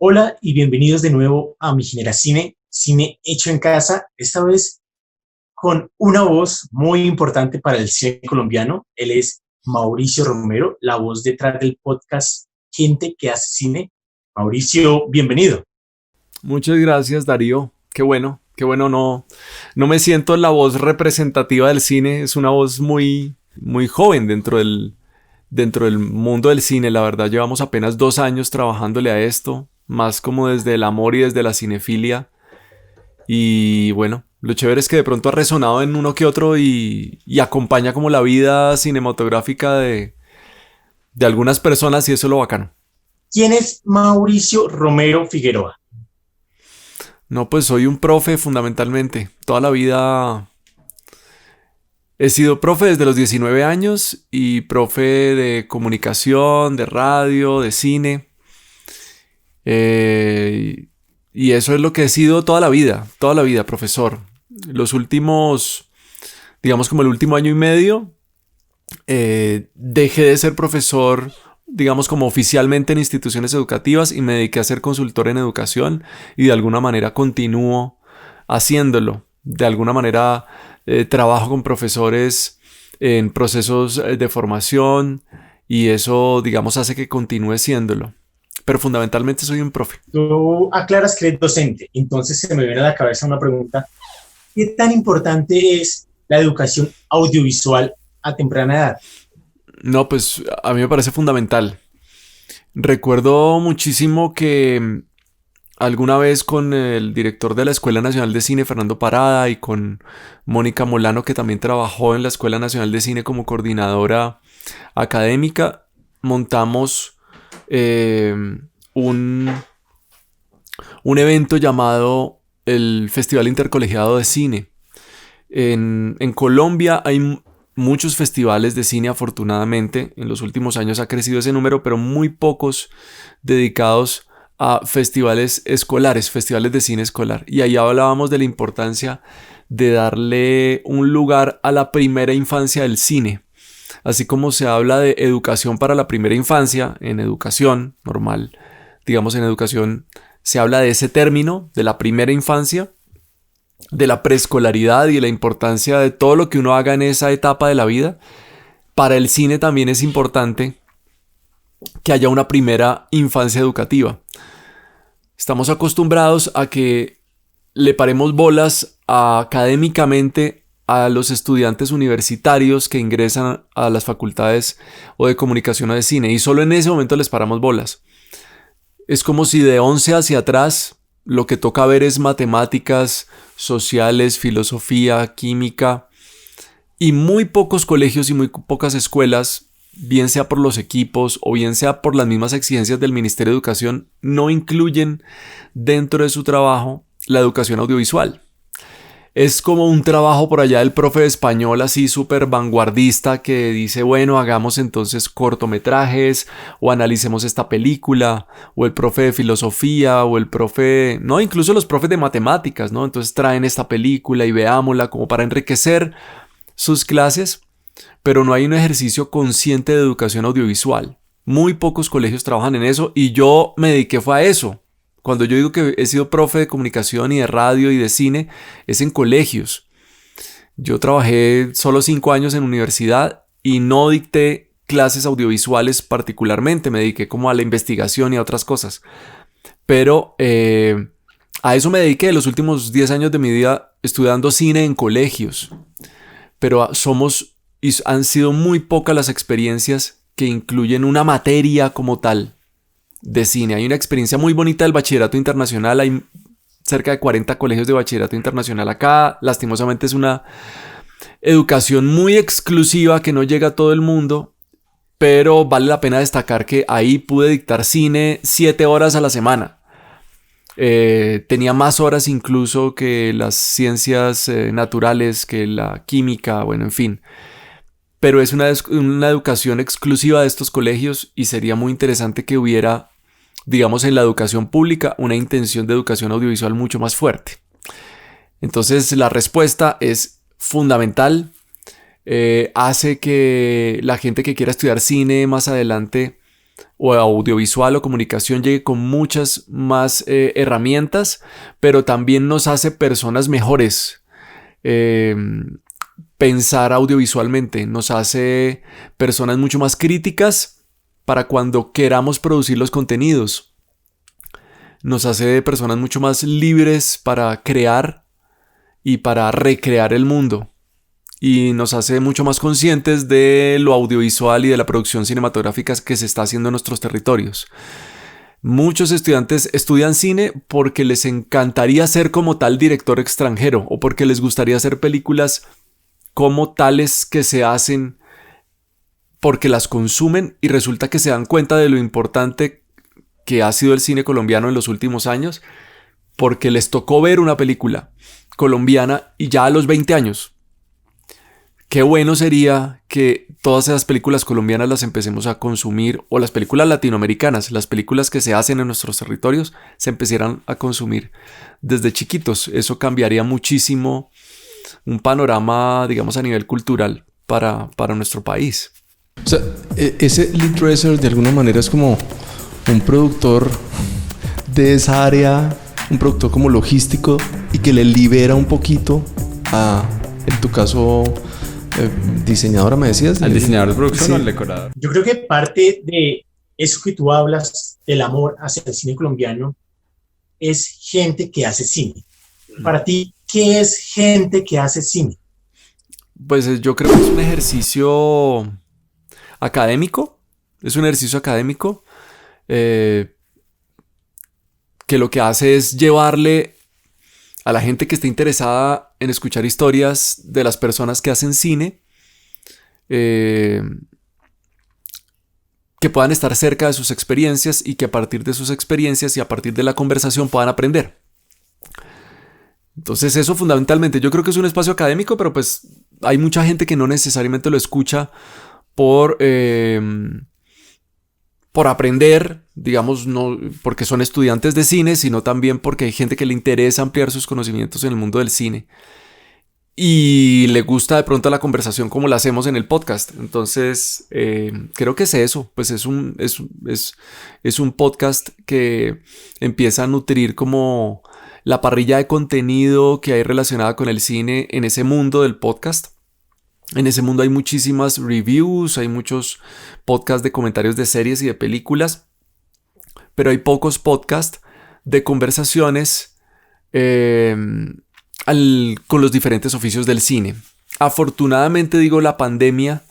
Hola y bienvenidos de nuevo a Mi Genera Cine, cine hecho en casa, esta vez con una voz muy importante para el cine colombiano. Él es Mauricio Romero, la voz detrás del podcast Gente que hace cine. Mauricio, bienvenido. Muchas gracias, Darío. Qué bueno, no me siento la voz representativa del cine. Es una voz muy joven dentro del mundo del cine. La verdad, llevamos apenas 2 años trabajándole a esto, más como desde el amor y desde la cinefilia. Y bueno, lo chévere es que de pronto ha resonado en uno que otro y acompaña como la vida cinematográfica de algunas personas y eso es lo bacano. ¿Quién es Mauricio Romero Figueroa? No, pues soy un profe fundamentalmente. Toda la vida he sido profe desde los 19 años y profe de comunicación, de radio, de cine. Y eso es lo que he sido toda la vida, profesor. Los últimos, digamos como el último año y medio, dejé de ser profesor, digamos como oficialmente en instituciones educativas y me dediqué a ser consultor en educación y de alguna manera continúo haciéndolo. De alguna manera trabajo con profesores en procesos de formación y eso, digamos, hace que continúe siéndolo. Pero fundamentalmente soy un profe. Tú aclaras que eres docente, entonces se me viene a la cabeza una pregunta. ¿Qué tan importante es la educación audiovisual a temprana edad? No, pues a mí me parece fundamental. Recuerdo muchísimo que alguna vez con el director de la Escuela Nacional de Cine, Fernando Parada, y con Mónica Molano, que también trabajó en la Escuela Nacional de Cine como coordinadora académica, montamos eh, un, un evento llamado el Festival Intercolegiado de Cine. En Colombia hay muchos festivales de cine, afortunadamente. En los últimos años ha crecido ese número, pero muy pocos dedicados a festivales escolares, festivales de cine escolar. Y ahí hablábamos de la importancia de darle un lugar a la primera infancia del cine. Así como se habla de educación para la primera infancia, en educación normal, digamos en educación, se habla de ese término, de la primera infancia, de la preescolaridad y de la importancia de todo lo que uno haga en esa etapa de la vida. Para el cine también es importante que haya una primera infancia educativa. Estamos acostumbrados a que le paremos bolas académicamente a los estudiantes universitarios que ingresan a las facultades o de comunicación o de cine y solo en ese momento les paramos bolas. Es como si de 11 hacia atrás lo que toca ver es matemáticas, sociales, filosofía, química y muy pocos colegios y muy pocas escuelas, bien sea por los equipos o bien sea por las mismas exigencias del Ministerio de Educación, no incluyen dentro de su trabajo la educación audiovisual. Es como un trabajo por allá del profe de español así súper vanguardista que dice, bueno, hagamos entonces cortometrajes o analicemos esta película, o el profe de filosofía o el profe, no, incluso los profes de matemáticas, ¿no? Entonces traen esta película y veámosla como para enriquecer sus clases, pero no hay un ejercicio consciente de educación audiovisual. Muy pocos colegios trabajan en eso y yo me dediqué fue a eso. Cuando yo digo que he sido profe de comunicación y de radio y de cine, es en colegios. Yo trabajé solo 5 años en universidad y no dicté clases audiovisuales particularmente, me dediqué como a la investigación y a otras cosas. Pero a eso me dediqué los últimos 10 años de mi vida estudiando cine en colegios. Pero han sido muy pocas las experiencias que incluyen una materia como tal de cine. Hay una experiencia muy bonita del bachillerato internacional. Hay cerca de 40 colegios de bachillerato internacional acá. Lastimosamente es una educación muy exclusiva que no llega a todo el mundo. Pero vale la pena destacar que ahí pude dictar cine 7 horas a la semana. Tenía más horas incluso que las ciencias naturales, que la química, bueno, en fin. Pero es una educación exclusiva de estos colegios y sería muy interesante que hubiera, digamos, en la educación pública una intención de educación audiovisual mucho más fuerte. Entonces la respuesta es fundamental. Hace que la gente que quiera estudiar cine más adelante o audiovisual o comunicación llegue con muchas más herramientas, pero también nos hace personas mejores. Pensar audiovisualmente nos hace personas mucho más críticas para cuando queramos producir los contenidos. Nos hace personas mucho más libres para crear y para recrear el mundo. Y nos hace mucho más conscientes de lo audiovisual y de la producción cinematográfica que se está haciendo en nuestros territorios. Muchos estudiantes estudian cine porque les encantaría ser como tal director extranjero o porque les gustaría hacer películas como tales que se hacen porque las consumen y resulta que se dan cuenta de lo importante que ha sido el cine colombiano en los últimos años porque les tocó ver una película colombiana y ya a los 20 años. Qué bueno sería que todas esas películas colombianas las empecemos a consumir, o las películas latinoamericanas, las películas que se hacen en nuestros territorios, se empezaran a consumir desde chiquitos. Eso cambiaría muchísimo un panorama, digamos, a nivel cultural para nuestro país. O sea, ese lead dresser de alguna manera es como un productor de esa área, un productor como logístico y que le libera un poquito a, en tu caso, diseñadora, me decías. ¿Al diseñador de producción sí. o al decorador? Yo creo que parte de eso que tú hablas, del amor hacia el cine colombiano, es gente que hace cine. Para ti, ¿qué es gente que hace cine? Pues yo creo que es un ejercicio académico. Es un ejercicio académico que lo que hace es llevarle a la gente que esté interesada en escuchar historias de las personas que hacen cine, que puedan estar cerca de sus experiencias y que a partir de sus experiencias y a partir de la conversación puedan aprender. Entonces eso fundamentalmente, yo creo que es un espacio académico, pero pues hay mucha gente que no necesariamente lo escucha por aprender, digamos, no porque son estudiantes de cine, sino también porque hay gente que le interesa ampliar sus conocimientos en el mundo del cine. Y le gusta de pronto la conversación como la hacemos en el podcast. Entonces, creo que es eso. Pues es un podcast que empieza a nutrir como la parrilla de contenido que hay relacionada con el cine en ese mundo del podcast. En ese mundo hay muchísimas reviews, hay muchos podcasts de comentarios de series y de películas, pero hay pocos podcasts de conversaciones con los diferentes oficios del cine. Afortunadamente, digo, la pandemia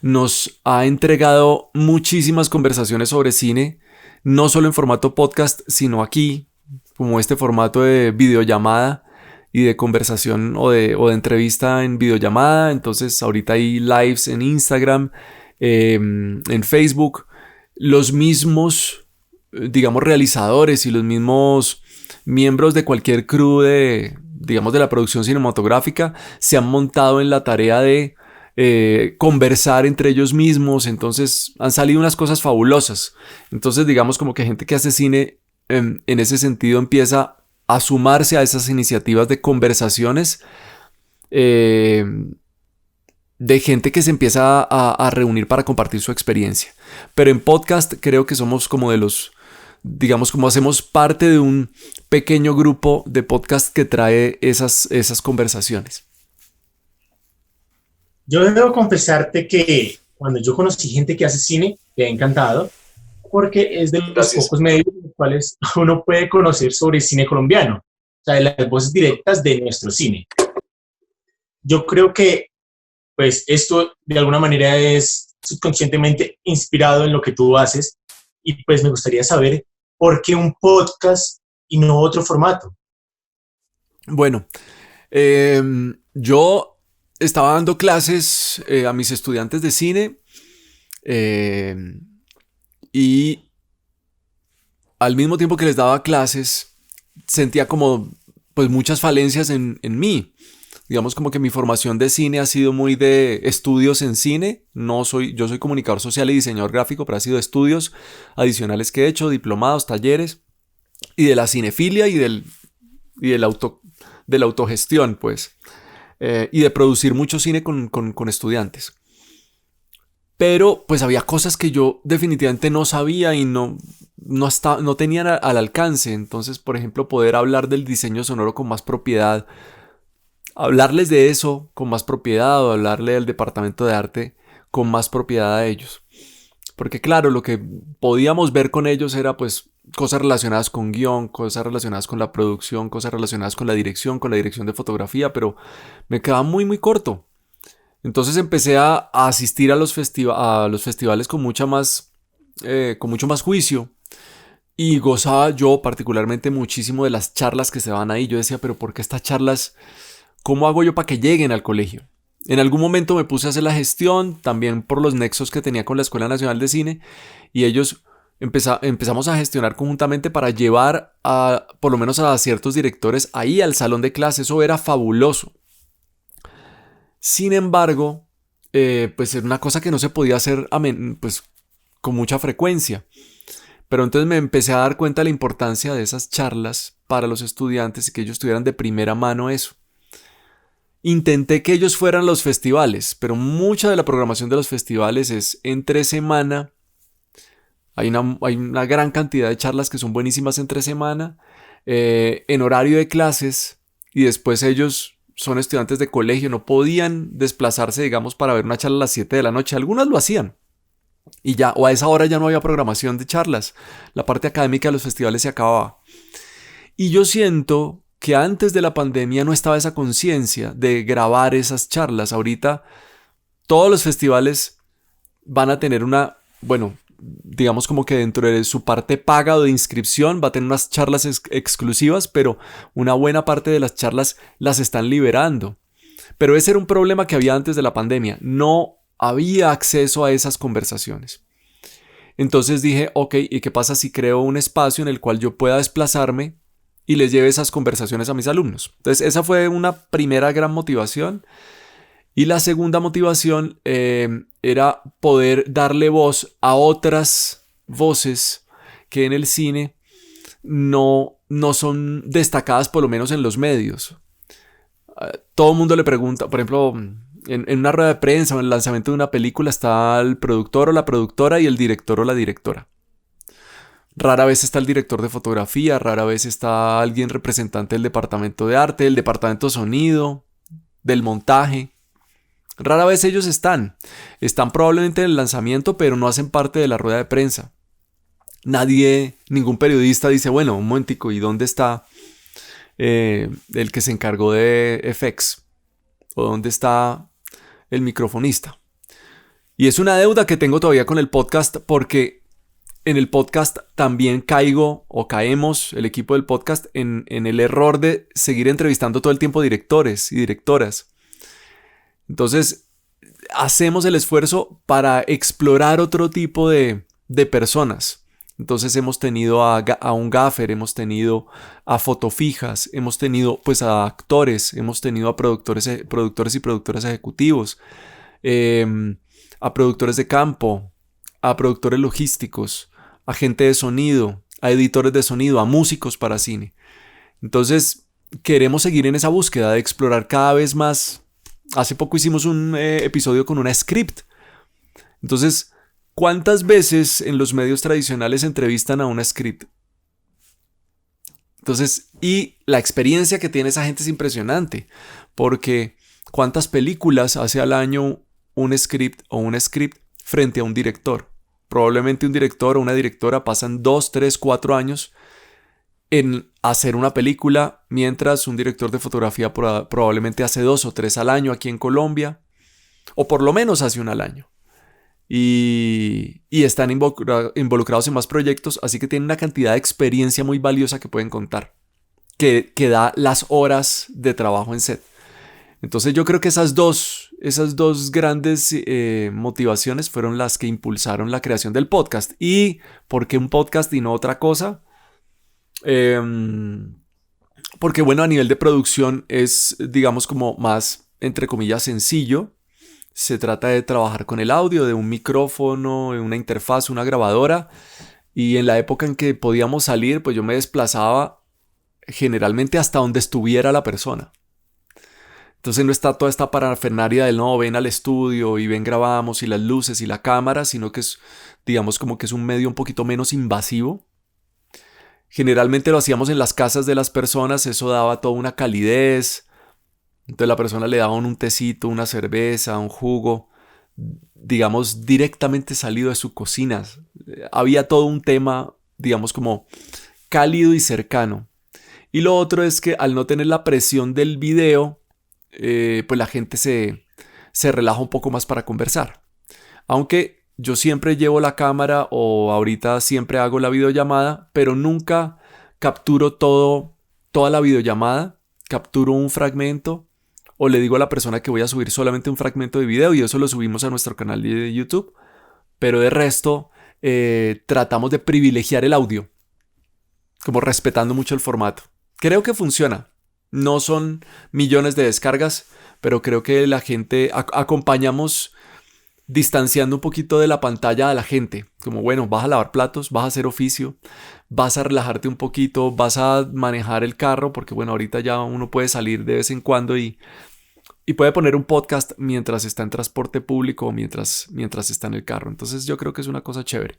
nos ha entregado muchísimas conversaciones sobre cine, no solo en formato podcast, sino aquí, como este formato de videollamada y de conversación o de entrevista en videollamada. Entonces ahorita hay lives en Instagram, en Facebook. Los mismos, digamos, realizadores y los mismos miembros de cualquier crew de la producción cinematográfica se han montado en la tarea de conversar entre ellos mismos. Entonces han salido unas cosas fabulosas. Entonces digamos como que gente que hace cine en ese sentido empieza a sumarse a esas iniciativas de conversaciones de gente que se empieza a reunir para compartir su experiencia. Pero en podcast creo que somos como de los, digamos, como hacemos parte de un pequeño grupo de podcast que trae esas conversaciones. Yo debo confesarte que cuando yo conocí gente que hace cine, me ha encantado, porque es de los pocos medios en los cuales uno puede conocer sobre cine colombiano, o sea, de las voces directas de nuestro cine. Yo creo que pues esto de alguna manera es subconscientemente inspirado en lo que tú haces y pues me gustaría saber por qué un podcast y no otro formato. Bueno, yo estaba dando clases a mis estudiantes de cine y al mismo tiempo que les daba clases sentía como pues muchas falencias en mí. Digamos como que mi formación de cine ha sido muy de estudios en cine. Yo soy comunicador social y diseñador gráfico, pero ha sido estudios adicionales que he hecho, diplomados, talleres, y de la cinefilia y de la autogestión, pues, y de producir mucho cine con estudiantes. Pero pues había cosas que yo definitivamente no sabía y no tenían al alcance. Entonces, por ejemplo, poder hablar del diseño sonoro con más propiedad, hablarles de eso con más propiedad, o hablarle del departamento de arte con más propiedad a ellos. Porque claro, lo que podíamos ver con ellos era pues cosas relacionadas con guión, cosas relacionadas con la producción, cosas relacionadas con la dirección de fotografía, pero me quedaba muy muy corto. Entonces empecé a asistir a los festivales con mucho más juicio, y gozaba yo particularmente muchísimo de las charlas que se daban ahí. Yo decía, pero ¿por qué estas charlas? ¿Cómo hago yo para que lleguen al colegio? En algún momento me puse a hacer la gestión, también por los nexos que tenía con la Escuela Nacional de Cine, y ellos empezamos a gestionar conjuntamente para llevar por lo menos a ciertos directores ahí al salón de clase. Eso era fabuloso. Sin embargo, pues era una cosa que no se podía hacer pues, con mucha frecuencia. Pero entonces me empecé a dar cuenta de la importancia de esas charlas para los estudiantes y que ellos tuvieran de primera mano eso. Intenté que ellos fueran los festivales, pero mucha de la programación de los festivales es entre semana. Hay una gran cantidad de charlas que son buenísimas entre semana, en horario de clases, y después ellos son estudiantes de colegio, no podían desplazarse, digamos, para ver una charla a las 7 de la noche. Algunas lo hacían, y ya, o a esa hora ya no había programación de charlas. La parte académica de los festivales se acababa. Y yo siento que antes de la pandemia no estaba esa conciencia de grabar esas charlas. Ahorita todos los festivales van a tener digamos como que dentro de su parte paga o de inscripción va a tener unas charlas exclusivas, pero una buena parte de las charlas las están liberando. Pero ese era un problema que había antes de la pandemia. No había acceso a esas conversaciones. Entonces dije, ok, ¿y qué pasa si creo un espacio en el cual yo pueda desplazarme y les lleve esas conversaciones a mis alumnos? Entonces esa fue una primera gran motivación. Y la segunda motivación era poder darle voz a otras voces que en el cine no son destacadas, por lo menos en los medios. Todo el mundo le pregunta, por ejemplo, en una rueda de prensa o en el lanzamiento de una película está el productor o la productora y el director o la directora. Rara vez está el director de fotografía, rara vez está alguien representante del departamento de arte, del departamento de sonido, del montaje. Rara vez ellos están probablemente en el lanzamiento, pero no hacen parte de la rueda de prensa. Ningún periodista dice, bueno, un momentico, ¿y dónde está el que se encargó de FX? ¿O dónde está el microfonista? Y es una deuda que tengo todavía con el podcast, porque en el podcast también caemos, el equipo del podcast, en el error de seguir entrevistando todo el tiempo directores y directoras. Entonces, hacemos el esfuerzo para explorar otro tipo de personas. Entonces hemos tenido a un gaffer, hemos tenido a fotofijas, hemos tenido pues a actores, hemos tenido a productores y productoras ejecutivos, a productores de campo, a productores logísticos, a gente de sonido, a editores de sonido, a músicos para cine. Entonces queremos seguir en esa búsqueda de explorar cada vez más. Hace poco hicimos un episodio con una script. Entonces, ¿cuántas veces en los medios tradicionales entrevistan a una script? Entonces, y la experiencia que tiene esa gente es impresionante, porque ¿cuántas películas hace al año un script o un script frente a un director? Probablemente un director o una directora pasan 2, 3, 4 años en hacer una película, mientras un director de fotografía probablemente hace 2 o 3 al año aquí en Colombia, o por lo menos hace 1 al año. Y están involucrados en más proyectos, así que tienen una cantidad de experiencia muy valiosa que pueden contar, que da las horas de trabajo en set. Entonces yo creo que esas dos grandes motivaciones fueron las que impulsaron la creación del podcast. ¿Y por qué un podcast y no otra cosa? Porque bueno, a nivel de producción es, digamos, como más, entre comillas, sencillo. Se trata de trabajar con el audio, de un micrófono, una interfaz, una grabadora. Y en la época en que podíamos salir, pues yo me desplazaba generalmente hasta donde estuviera la persona. Entonces no está toda esta parafernalia del no, ven al estudio y ven grabamos y las luces y la cámara, sino que es, digamos, como que es un medio un poquito menos invasivo. Generalmente lo hacíamos en las casas de las personas, eso daba toda una calidez. Entonces la persona le daba un tecito, una cerveza, un jugo, digamos, directamente salido de su cocina. Había todo un tema, digamos, como cálido y cercano. Y lo otro es que al no tener la presión del video, pues la gente se relaja un poco más para conversar. Aunque yo siempre llevo la cámara o ahorita siempre hago la videollamada, pero nunca capturo toda la videollamada, capturo un fragmento o le digo a la persona que voy a subir solamente un fragmento de video y eso lo subimos a nuestro canal de YouTube. Pero de resto tratamos de privilegiar el audio, como respetando mucho el formato. Creo que funciona. No son millones de descargas, pero creo que la gente acompañamos distanciando un poquito de la pantalla a la gente. Como bueno, vas a lavar platos, vas a hacer oficio, vas a relajarte un poquito, vas a manejar el carro, porque bueno, ahorita ya uno puede salir de vez en cuando y puede poner un podcast mientras está en transporte público o mientras está en el carro. Entonces yo creo que es una cosa chévere.